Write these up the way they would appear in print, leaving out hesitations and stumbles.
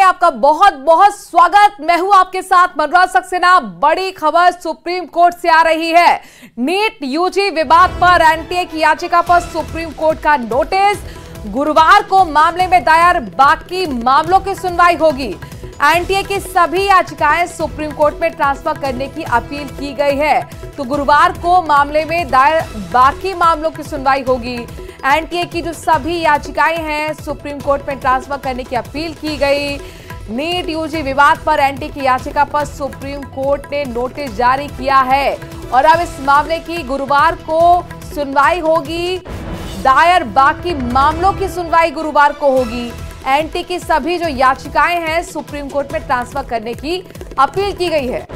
आपका बहुत बहुत स्वागत। मैं हूं आपके साथ मनोज सक्सेना। बड़ी खबर सुप्रीम कोर्ट से आ रही है। नीट यूजी विवाद पर एनटीए की याचिका पर सुप्रीम कोर्ट का नोटिस। गुरुवार को मामले में दायर बाकी मामलों की सुनवाई होगी। एनटीए की सभी याचिकाएं सुप्रीम कोर्ट में ट्रांसफर करने की अपील की गई है, तो गुरुवार को मामले में दायर बाकी मामलों की सुनवाई होगी। एनटीए की जो सभी याचिकाएं हैं सुप्रीम कोर्ट में ट्रांसफर करने की अपील की गई। नीट यूजी विवाद पर एनटीए की याचिका पर सुप्रीम कोर्ट ने नोटिस जारी किया है और अब इस मामले की गुरुवार को सुनवाई होगी। दायर बाकी मामलों की सुनवाई गुरुवार को होगी। एनटीए की सभी जो याचिकाएं हैं सुप्रीम कोर्ट में ट्रांसफर करने की अपील की गई है।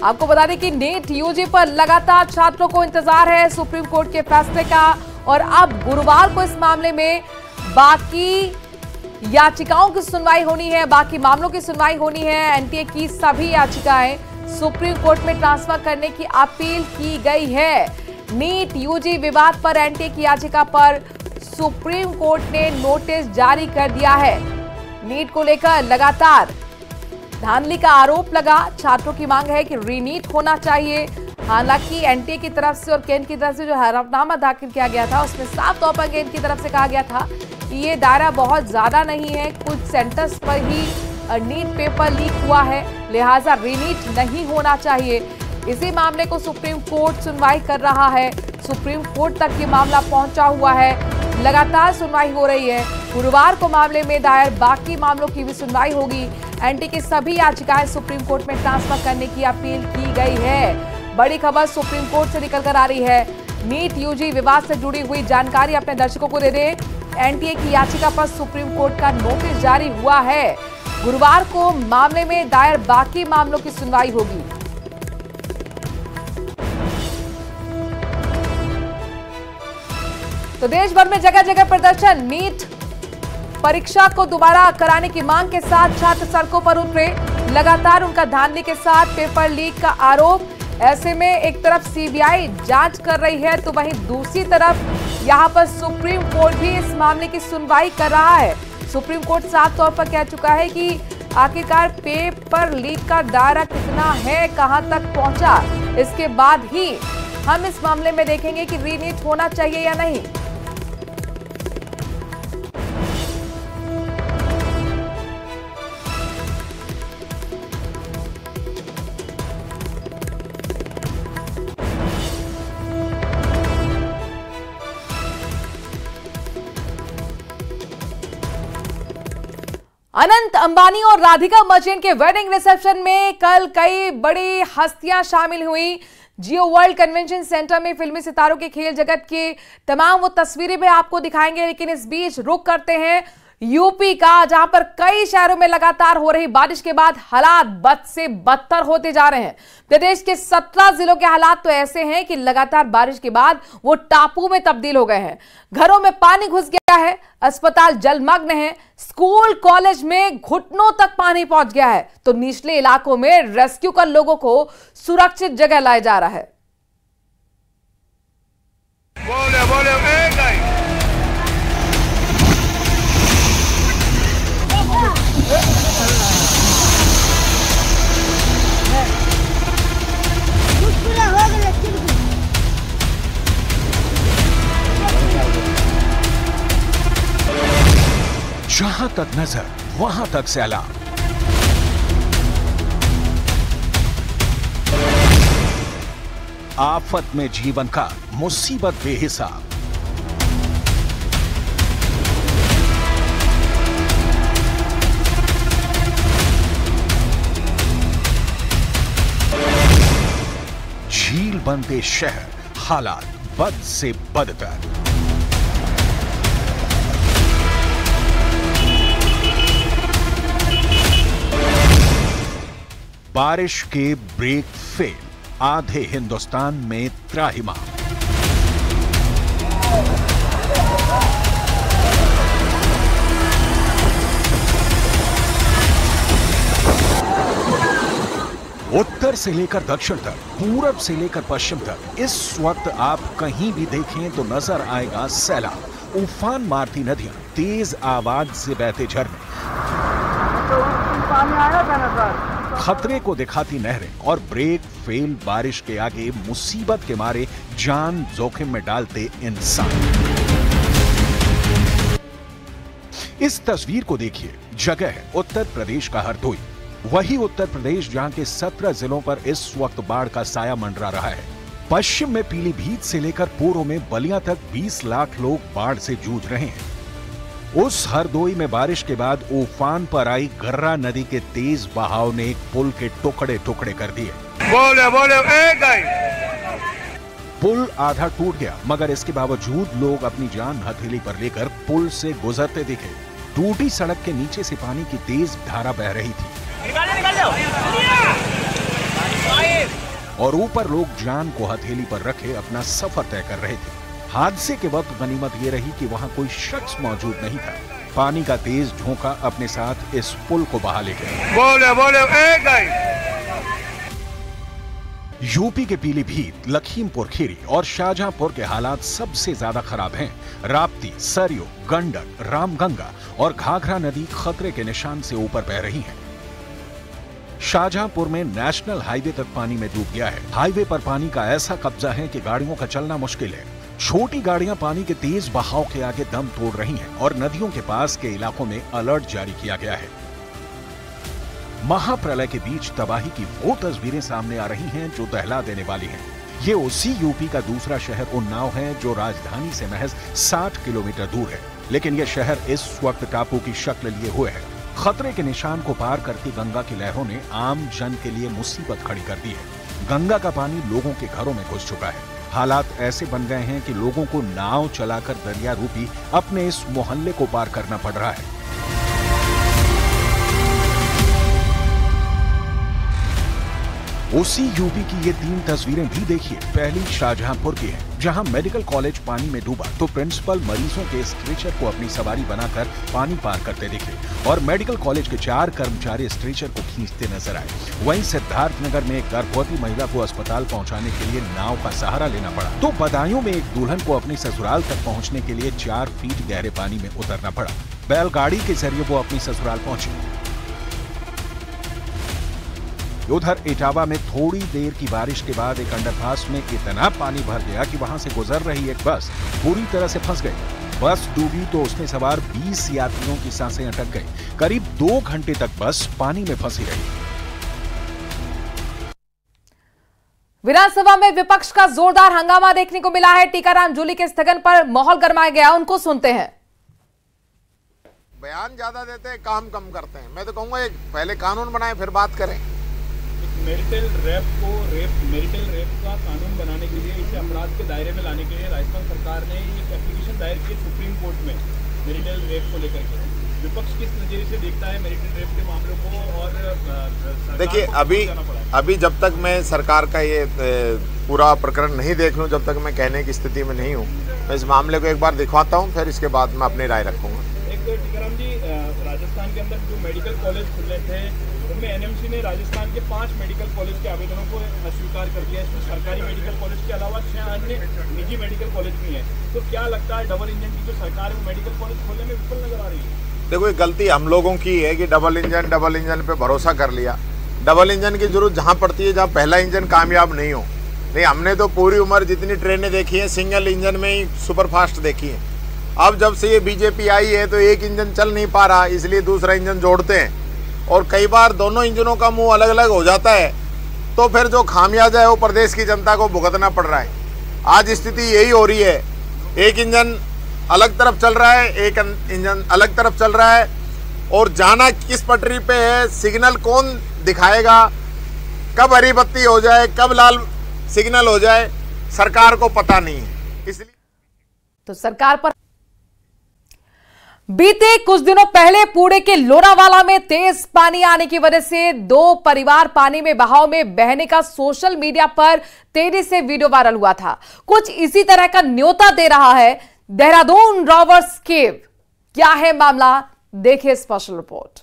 आपको बता दें कि नीट यूजी पर लगातार छात्रों को इंतजार है सुप्रीम कोर्ट के फैसले का और अब गुरुवार को इस मामले में बाकी याचिकाओं की सुनवाई होनी है, बाकी मामलों की सुनवाई होनी है। एनटीए की सभी याचिकाएं सुप्रीम कोर्ट में ट्रांसफर करने की अपील की गई है। नीट यूजी विवाद पर एनटीए की याचिका पर सुप्रीम कोर्ट ने नोटिस जारी कर दिया है। नीट को लेकर लगातार धांधली का आरोप लगा। छात्रों की मांग है कि रीनीट होना चाहिए। हालांकि एनटीए की तरफ से और केंद्र की तरफ से जो हलफनामा दाखिल किया गया था उसमें साफ तौर पर केंद्र की तरफ से कहा गया था कि ये दायरा बहुत ज्यादा नहीं है, कुछ सेंटर्स पर ही नीट पेपर लीक हुआ है, लिहाजा रीनीट नहीं होना चाहिए। इसी मामले को सुप्रीम कोर्ट सुनवाई कर रहा है। सुप्रीम कोर्ट तक ये मामला पहुंचा हुआ है, लगातार सुनवाई हो रही है। गुरुवार को मामले में दायर बाकी मामलों की भी सुनवाई होगी। एनटीए की सभी याचिकाएं सुप्रीम कोर्ट में ट्रांसफर करने की अपील की गई है। बड़ी खबर सुप्रीम कोर्ट से निकलकर आ रही है। नीट यूजी विवाद से जुड़ी हुई जानकारी अपने दर्शकों को दे दें। एनटीए की याचिका पर सुप्रीम कोर्ट का नोटिस जारी हुआ है। गुरुवार को मामले में दायर बाकी मामलों की सुनवाई होगी। तो देश भर में जगह जगह प्रदर्शन। नीट परीक्षा को दोबारा कराने की मांग के साथ छात्र सड़कों पर उतरे। लगातार उनका धांधली के साथ पेपर लीक का आरोप। ऐसे में एक तरफ सीबीआई जांच कर रही है तो वहीं दूसरी तरफ यहां पर सुप्रीम कोर्ट भी इस मामले की सुनवाई कर रहा है। सुप्रीम कोर्ट साफ तौर पर कह चुका है कि आखिरकार पेपर लीक का दायरा कितना है, कहां तक पहुंचा, इसके बाद ही हम इस मामले में देखेंगे कि रीनीट होना चाहिए या नहीं। अनंत अंबानी और राधिका मर्चेंट के वेडिंग रिसेप्शन में कल कई बड़ी हस्तियां शामिल हुई। जियो वर्ल्ड कन्वेंशन सेंटर में फिल्मी सितारों के खेल जगत की तमाम वो तस्वीरें भी आपको दिखाएंगे, लेकिन इस बीच रुक करते हैं यूपी का, जहां पर कई शहरों में लगातार हो रही बारिश के बाद हालात बद से बदतर होते जा रहे हैं। प्रदेश के 17 जिलों के हालात तो ऐसे हैं कि लगातार बारिश के बाद वो टापू में तब्दील हो गए हैं। घरों में पानी घुस गया है, अस्पताल जलमग्न है, स्कूल कॉलेज में घुटनों तक पानी पहुंच गया है, तो निचले इलाकों में रेस्क्यू कर लोगों को सुरक्षित जगह लाया जा रहा है। जहां तक नजर वहां तक सैलाब। आफत में जीवन का मुसीबत बेहिसाब। झील बनते शहर, हालात बद से बदतर। बारिश के ब्रेक फेल, आधे हिंदुस्तान में त्राहिमाम। उत्तर से लेकर दक्षिण तक, पूरब से लेकर पश्चिम तक, इस वक्त आप कहीं भी देखें तो नजर आएगा सैलाब। उफान मारती नदियां, तेज आवाज से बहते झरने, पानी आया था ना सर, खतरे को दिखाती नहरें और ब्रेक फेल बारिश के आगे मुसीबत के मारे जान जोखिम में डालते इंसान। इस तस्वीर को देखिए। जगह है उत्तर प्रदेश का हरदोई, वही उत्तर प्रदेश जहां के 17 जिलों पर इस वक्त बाढ़ का साया मंडरा रहा है। पश्चिम में पीलीभीत से लेकर पूर्व में बलिया तक 20 लाख लोग बाढ़ से जूझ रहे हैं। उस हरदोई में बारिश के बाद उफान पर आई गर्रा नदी के तेज बहाव ने एक पुल के टुकड़े टुकड़े कर दिए। पुल आधा टूट गया, मगर इसके बावजूद लोग अपनी जान हथेली पर लेकर पुल से गुजरते दिखे। टूटी सड़क के नीचे से पानी की तेज धारा बह रही थी और ऊपर लोग जान को हथेली पर रखे अपना सफर तय कर रहे थे। हादसे के वक्त गनीमत ये रही कि वहां कोई शख्स मौजूद नहीं था। पानी का तेज झोंका अपने साथ इस पुल को बहा ले गया। यूपी के पीलीभीत, लखीमपुर खीरी और शाहजहांपुर के हालात सबसे ज्यादा खराब हैं। राप्ती, सरयू, गंडक, रामगंगा और घाघरा नदी खतरे के निशान से ऊपर बह रही हैं। शाहजहांपुर में नेशनल हाईवे तक पानी में डूब गया है। हाईवे पर पानी का ऐसा कब्जा है कि गाड़ियों का चलना मुश्किल है। छोटी गाड़ियां पानी के तेज बहाव के आगे दम तोड़ रही हैं और नदियों के पास के इलाकों में अलर्ट जारी किया गया है। महाप्रलय के बीच तबाही की वो तस्वीरें सामने आ रही हैं जो दहला देने वाली हैं। ये उसी यूपी का दूसरा शहर उन्नाव है जो राजधानी से महज 60 किलोमीटर दूर है, लेकिन यह शहर इस वक्त टापू की शक्ल लिए हुए है। खतरे के निशान को पार करती गंगा की लहरों ने आम जन के लिए मुसीबत खड़ी कर दी है। गंगा का पानी लोगों के घरों में घुस चुका है। हालात ऐसे बन गए हैं कि लोगों को नाव चलाकर दरिया रूपी अपने इस मोहल्ले को पार करना पड़ रहा है। उसी यूपी की ये 3 तस्वीरें भी देखिए। पहली शाहजहांपुर की है, जहां मेडिकल कॉलेज पानी में डूबा तो प्रिंसिपल मरीजों के स्ट्रेचर को अपनी सवारी बनाकर पानी पार करते दिखे और मेडिकल कॉलेज के 4 कर्मचारी स्ट्रेचर को खींचते नजर आए। वहीं सिद्धार्थनगर में एक गर्भवती महिला को अस्पताल पहुंचाने के लिए नाव का सहारा लेना पड़ा, तो बदायूं में एक दुल्हन को अपनी ससुराल तक पहुंचने के लिए 4 फीट गहरे पानी में उतरना पड़ा। बैलगाड़ी के जरिए वो अपनी ससुराल पहुंची। उधर इटावा में थोड़ी देर की बारिश के बाद एक अंडरपास में इतना पानी भर गया कि वहां से गुजर रही एक बस पूरी तरह से फंस गई। बस डूबी तो उसमें सवार 20 यात्रियों की सांसें अटक गई। करीब 2 घंटे तक बस पानी में फंसी रही। विधानसभा में विपक्ष का जोरदार हंगामा देखने को मिला है। टीकाराम जूली के स्थगन पर माहौल गरमाया गया, उनको सुनते हैं। बयान ज्यादा देते हैं, काम कम करते हैं। मैं तो कहूंगा पहले कानून बनाए फिर बात करें। मैरिटल रेप का कानून बनाने के लिए, इसे अपराध के दायरे में लाने के लिए राजस्थान सरकार ने एक एप्लीकेशन दायर की सुप्रीम कोर्ट में मैरिटल रेप को लेकर के। विपक्ष किस नजरिए से देखता है मैरिटल रेप के मामलों को? और देखिए, अभी जब तक मैं सरकार का ये पूरा प्रकरण नहीं देख लूं, जब तक मैं कहने की स्थिति में नहीं हूं। मैं इस मामले को एक बार दिखवाता हूं, फिर इसके बाद मैं अपनी राय रखूंगा। टीकाराम जी, राजस्थान के अंदर जो मेडिकल कॉलेज खुले थे उनमें एनएमसी ने राजस्थान के 5 मेडिकल कॉलेज के आवेदनों को अस्वीकार कर दिया। इसमें सरकारी मेडिकल कॉलेज के अलावा 6 अन्य निजी मेडिकल कॉलेज भी हैं। तो क्या लगता है डबल इंजन की जो सरकार है मेडिकल कॉलेज खोलने में विफल नजर आ रही है? देखो, ये गलती हम लोगों की है कि डबल इंजन पे भरोसा कर लिया। डबल इंजन की जरूरत जहाँ पड़ती है जहाँ पहला इंजन कामयाब नहीं हो। नहीं, हमने तो पूरी उम्र जितनी ट्रेनें देखी हैं सिंगल इंजन में ही सुपरफास्ट देखी है। अब जब से ये बीजेपी आई है तो एक इंजन चल नहीं पा रहा, इसलिए दूसरा इंजन जोड़ते हैं और कई बार दोनों इंजनों का मुंह अलग अलग हो जाता है, तो फिर जो खामियाजा है वो प्रदेश की जनता को भुगतना पड़ रहा है। आज स्थिति यही हो रही है, एक इंजन अलग तरफ चल रहा है, एक इंजन अलग तरफ चल रहा है और जाना किस पटरी पे है, सिग्नल कौन दिखाएगा, कब हरी बत्ती हो जाए, कब लाल सिग्नल हो जाए, सरकार को पता नहीं है। इसलिए तो सरकार पर बीते कुछ दिनों पहले पुणे के लोनावाला में तेज पानी आने की वजह से 2 परिवार पानी में बहाव में बहने का सोशल मीडिया पर तेजी से वीडियो वायरल हुआ था। कुछ इसी तरह का न्योता दे रहा है देहरादून रॉवर्स केव। क्या है मामला, देखिए स्पेशल रिपोर्ट।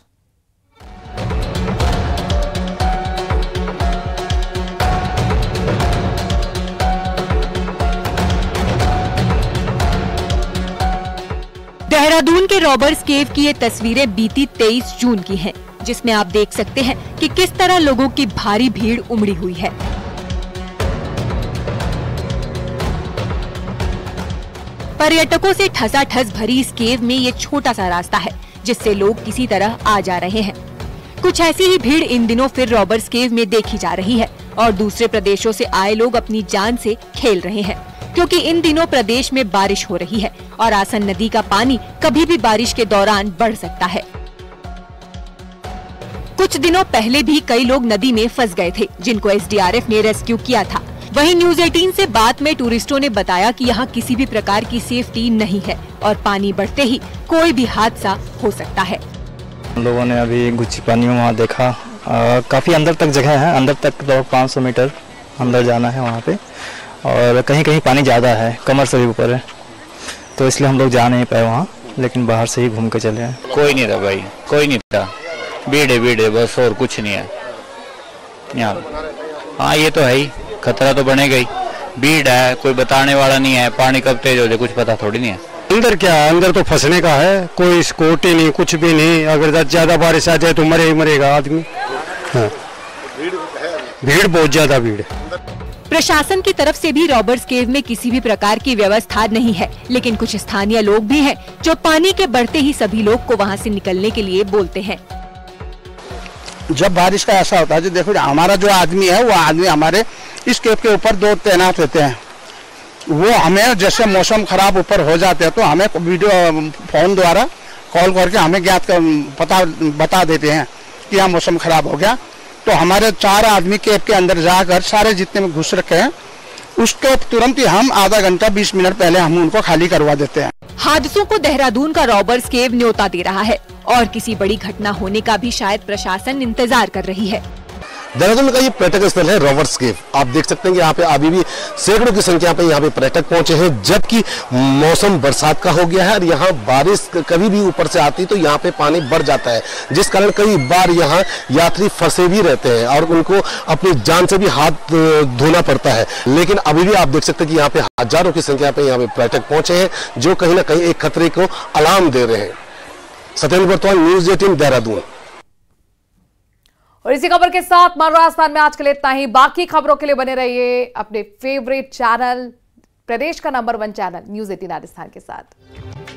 देहरादून के रॉबर्स केव की ये तस्वीरें बीती 23 जून की हैं, जिसमें आप देख सकते हैं कि किस तरह लोगों की भारी भीड़ उमड़ी हुई है। पर्यटकों से ठसाठस भरी इस केव में ये छोटा सा रास्ता है, जिससे लोग किसी तरह आ जा रहे हैं। कुछ ऐसी ही भीड़ इन दिनों फिर रॉबर्स केव में देखी जा रही है और दूसरे प्रदेशों से आए लोग अपनी जान से खेल रहे हैं, क्योंकि इन दिनों प्रदेश में बारिश हो रही है और आसन नदी का पानी कभी भी बारिश के दौरान बढ़ सकता है। कुछ दिनों पहले भी कई लोग नदी में फंस गए थे, जिनको एसडीआरएफ ने रेस्क्यू किया था। वहीं न्यूज 18 से बात में टूरिस्टों ने बताया कि यहाँ किसी भी प्रकार की सेफ्टी नहीं है और पानी बढ़ते ही कोई भी हादसा हो सकता है। लोगों ने अभी गुच्ची पानी में वहाँ देखा, काफी अंदर तक जगह है, अंदर तक तो 500 मीटर अंदर जाना है वहाँ पे, और कहीं कहीं पानी ज़्यादा है, कमर से भी ऊपर है, तो इसलिए हम लोग जा नहीं पाए वहाँ, लेकिन बाहर से ही घूम के चले आए। कोई नहीं था भाई, कोई नहीं था, भीड़ है बस, और कुछ नहीं है यहाँ। हाँ ये तो है ही, खतरा तो बनेगा ही, भीड़ है, कोई बताने वाला नहीं है, पानी कब तेज हो जाए कुछ पता थोड़ी नहीं है। अंदर क्या है, अंदर तो फंसने का है, कोई सिक्योरिटी नहीं, कुछ भी नहीं। अगर ज्यादा बारिश आ जाए तो मरेगा आदमी। हाँ। भीड़ बहुत ज्यादा भीड़ है। प्रशासन की तरफ से भी रॉबर्स केव में किसी भी प्रकार की व्यवस्था नहीं है, लेकिन कुछ स्थानीय लोग भी हैं जो पानी के बढ़ते ही सभी लोग को वहां से निकलने के लिए बोलते हैं। जब बारिश का ऐसा होता है, जो देखो हमारा जो आदमी है वो आदमी हमारे इस केव के ऊपर 2 तैनात रहते हैं। वो हमें जैसे मौसम खराब ऊपर हो जाते हैं तो हमें वीडियो फोन द्वारा कॉल करके हमें ज्ञात पता बता देते हैं कि यहाँ मौसम खराब हो गया। तो हमारे 4 आदमी केव के अंदर जाकर सारे जितने में घुस रखे हैं उसके तुरंत ही हम आधा घंटा 20 मिनट पहले हम उनको खाली करवा देते हैं। हादसों को देहरादून का रॉबर्स केव न्योता दे रहा है और किसी बड़ी घटना होने का भी शायद प्रशासन इंतजार कर रही है। देहरादून का ये पर्यटक स्थल है रॉबर्स केव। आप देख सकते हैं कि यहाँ पे अभी भी सैकड़ों की संख्या पे यहाँ पे पर्यटक पहुंचे हैं, जबकि मौसम बरसात का हो गया है और यहाँ बारिश कभी भी ऊपर से आती तो यहाँ पे पानी बढ़ जाता है, जिस कारण कई बार यहाँ यात्री फंसे भी रहते हैं और उनको अपनी जान से भी हाथ धोना पड़ता है। लेकिन अभी भी आप देख सकते हैं कि यहाँ पे हजारों की संख्या पे यहाँ पे पर्यटक पहुंचे हैं, जो कहीं ना कहीं एक खतरे को अलार्म दे रहे हैं। सत्येंद्र बर्तवान, न्यूज 18 देहरादून। और इसी खबर के साथ राजस्थान में आज के लिए इतना ही। बाकी खबरों के लिए बने रहिए अपने फेवरेट चैनल, प्रदेश का नंबर 1 चैनल न्यूज 18 राजस्थान के साथ।